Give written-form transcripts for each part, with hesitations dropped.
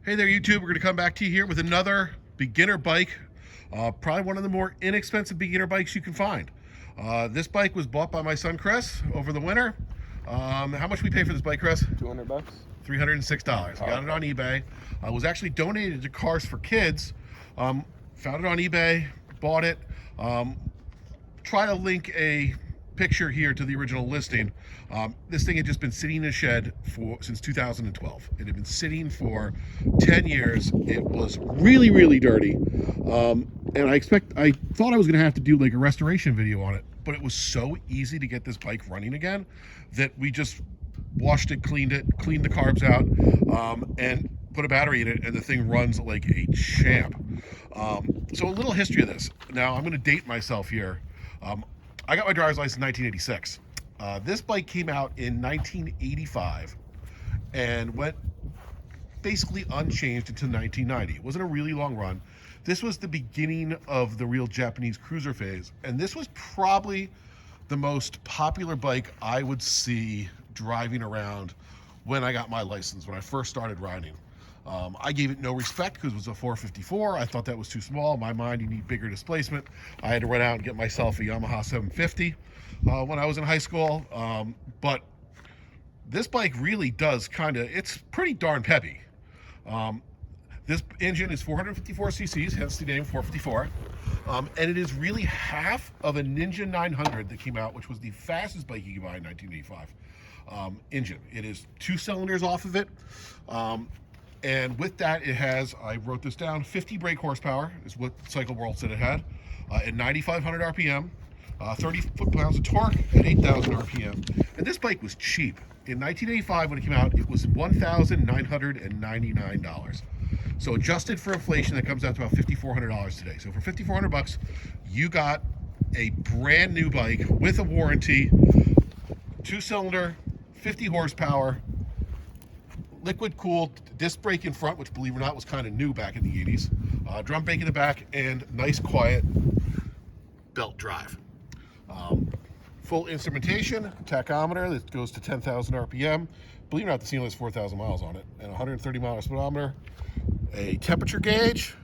Hey there, YouTube. We're going to come back to you here with another beginner bike. Probably one of the more inexpensive beginner bikes you can find. This bike was bought by my son Chris over the winter. How much we pay for this bike, Chris? $200. $306. I got it on eBay. It was actually donated to Kars4Kids. Found it on eBay, bought it. Try to link a picture here to the original listing. This thing had just been sitting in a shed since 2012. It had been sitting for 10 years. It was really, really dirty. And I thought I was gonna have to do like a restoration video on it, but it was so easy to get this bike running again that we just washed it, cleaned the carbs out, and put a battery in it, and the thing runs like a champ. So a little history of this. Now I'm gonna date myself here. I got my driver's license in 1986. This bike came out in 1985 and went basically unchanged until 1990. It wasn't a really long run. This was the beginning of the real Japanese cruiser phase, and this was probably the most popular bike I would see driving around when I got my license, when I first started riding. I gave it no respect because it was a 454. I thought that was too small. In my mind, you need bigger displacement. I had to run out and get myself a Yamaha 750 when I was in high school. But this bike really does it's pretty darn peppy. This engine is 454 cc's, hence the name 454. And it is really half of a Ninja 900 that came out, which was the fastest bike you could buy in 1985 engine. It is 2 cylinders off of it. And with that, it has, I wrote this down, 50 brake horsepower is what Cycle World said it had, at 9,500 RPM, 30 foot-pounds of torque at 8,000 RPM. And this bike was cheap. In 1985, when it came out, it was $1,999. So adjusted for inflation, that comes out to about $5,400 today. So for $5,400, you got a brand new bike with a warranty, 2-cylinder, 50 horsepower, liquid cooled disc brake in front, which believe it or not was kind of new back in the 80s, drum brake in the back, and nice quiet belt drive. Full instrumentation, tachometer that goes to 10,000 RPM. Believe it or not, the Cena has 4,000 miles on it, and 130 mile speedometer, a temperature gauge,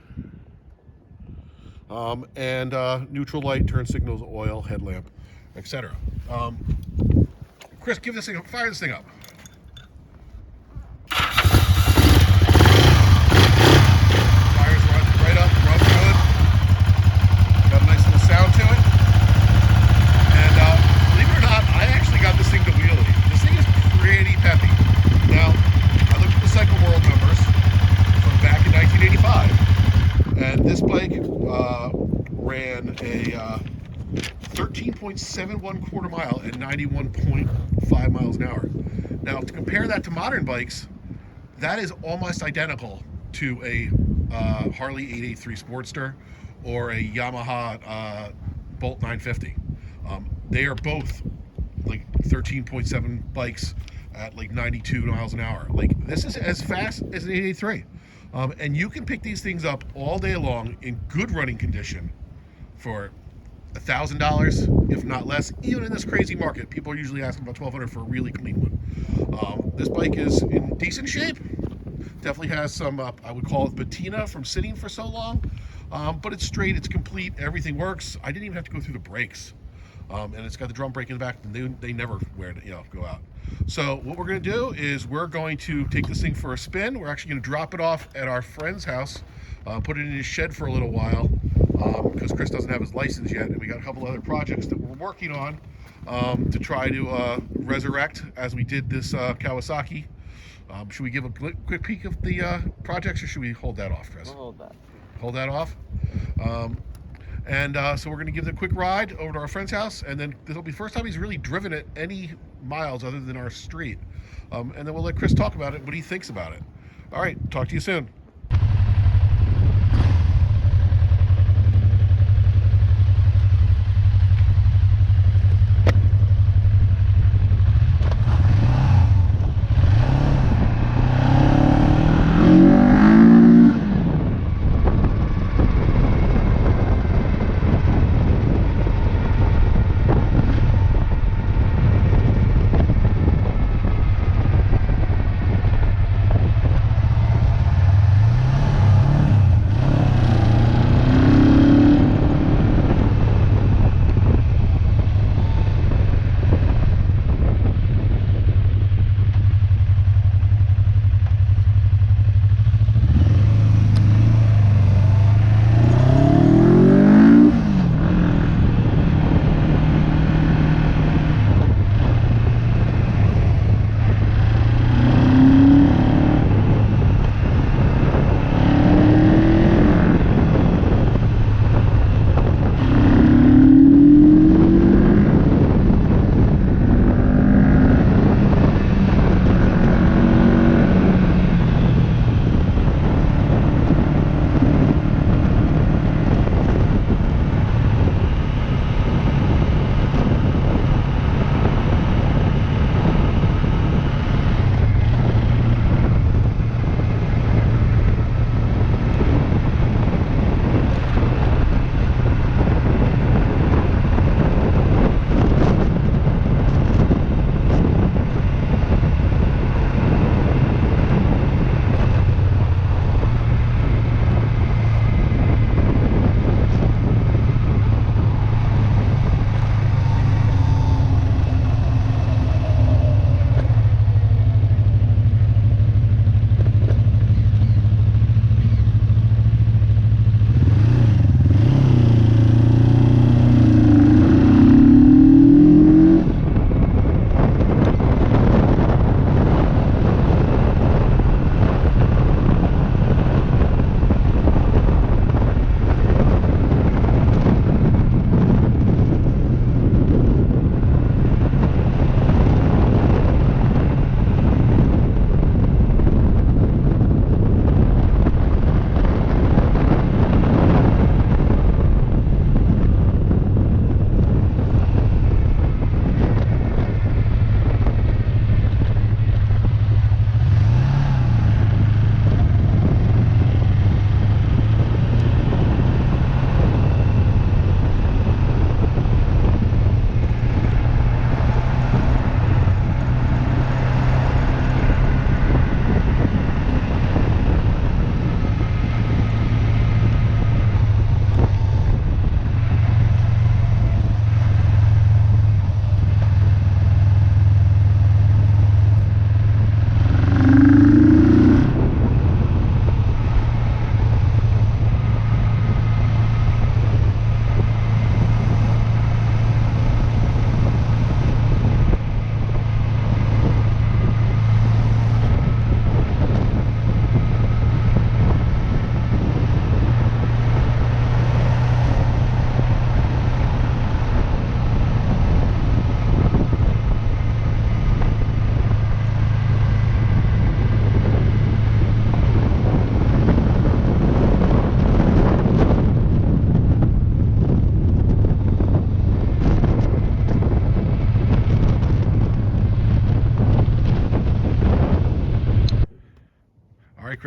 and neutral light, turn signals, oil, headlamp, etc. Chris, give this thing, fire this thing up. This bike ran a 13.71 quarter mile at 91.5 miles an hour. Now, to compare that to modern bikes, that is almost identical to a Harley 883 Sportster or a Yamaha Bolt 950. They are both like 13.7 bikes at like 92 miles an hour. Like, this is as fast as an 883. And you can pick these things up all day long in good running condition for $1,000, if not less. Even in this crazy market, people are usually asking about $1,200 for a really clean one. This bike is in decent shape. Definitely has some, I would call it patina from sitting for so long. But it's straight, it's complete, everything works. I didn't even have to go through the brakes. And it's got the drum brake in the back, and they never go out. So what we're going to do is we're going to take this thing for a spin. We're actually going to drop it off at our friend's house, put it in his shed for a little while, because Chris doesn't have his license yet, and we got a couple other projects that we're working on to try to resurrect as we did this Kawasaki. Should we give a quick peek of the projects, or should we hold that off, Chris? We'll hold that. Hold that off. So we're going to give it a quick ride over to our friend's house, and then this will be the first time he's really driven it any miles other than our street. And then we'll let Chris talk about it, what he thinks about it. All right, talk to you soon.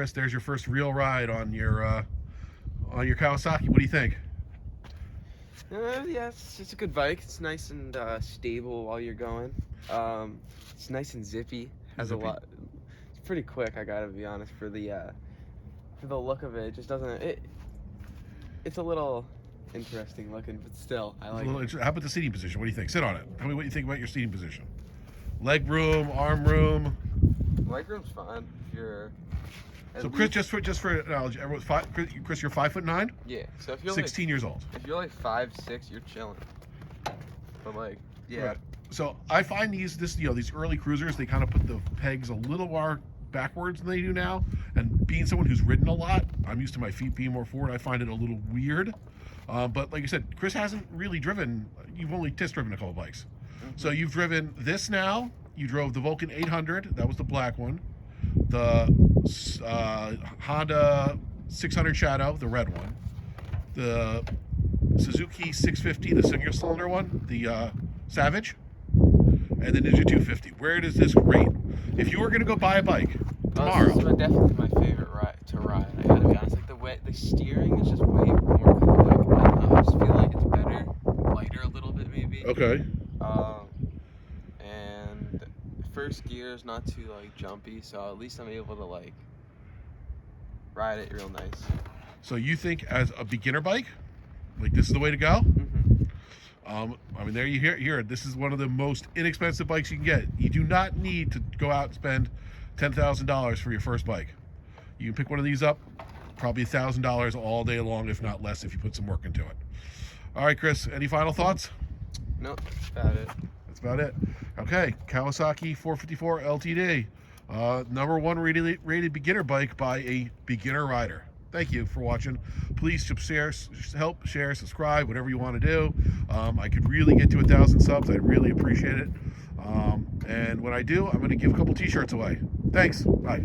Chris, there's your first real ride on your Kawasaki. What do you think? Yeah, it's a good bike. It's nice and stable while you're going. It's nice and zippy. Has Zippy. a lot. It's pretty quick. I gotta be honest. For the look of it, just doesn't. It's a little interesting looking, but still, I like it. How about the seating position? What do you think? Sit on it. Tell me what you think about your seating position. Leg room, arm room. Leg room's fine. If you're. So Chris, just for knowledge, Chris, you're 5'9". Yeah. So if you're 16 years old. If you're like 5'6", you're chilling. But like, yeah. Right. So I find these early cruisers, they kind of put the pegs a little more backwards than they do now. And being someone who's ridden a lot, I'm used to my feet being more forward. I find it a little weird. But like I said, Chris hasn't really driven. You've only test driven a couple bikes. Mm-hmm. So you've driven this now. You drove the Vulcan 800. That was the black one. The Honda 600 Shadow, the red one. The Suzuki 650, the single cylinder one, the Savage, and the Ninja 250. Where does this rate? If you were going to go buy a bike tomorrow, this is definitely my favorite ride to ride. I gotta be honest. Like the steering is just way more like, I don't know. I just feel like it's better, lighter a little bit maybe. okay. And first gear is not too like jumpy, so at least I'm able to like ride it real nice. So you think as a beginner bike, like this is the way to go? Mm-hmm. I mean, there you hear it. This is one of the most inexpensive bikes you can get. You do not need to go out and spend $10,000 for your first bike. You can pick one of these up, probably $1,000 all day long, if not less, if you put some work into it. All right, Chris, any final thoughts? No, that's about it. That's about it. Okay, Kawasaki 454 LTD, #1 rated beginner bike by a beginner rider. Thank you for watching. Please share, subscribe, whatever you want to do. I could really get to 1,000 subs. I'd really appreciate it. And when I do, I'm going to give a couple t-shirts away. Thanks. Bye.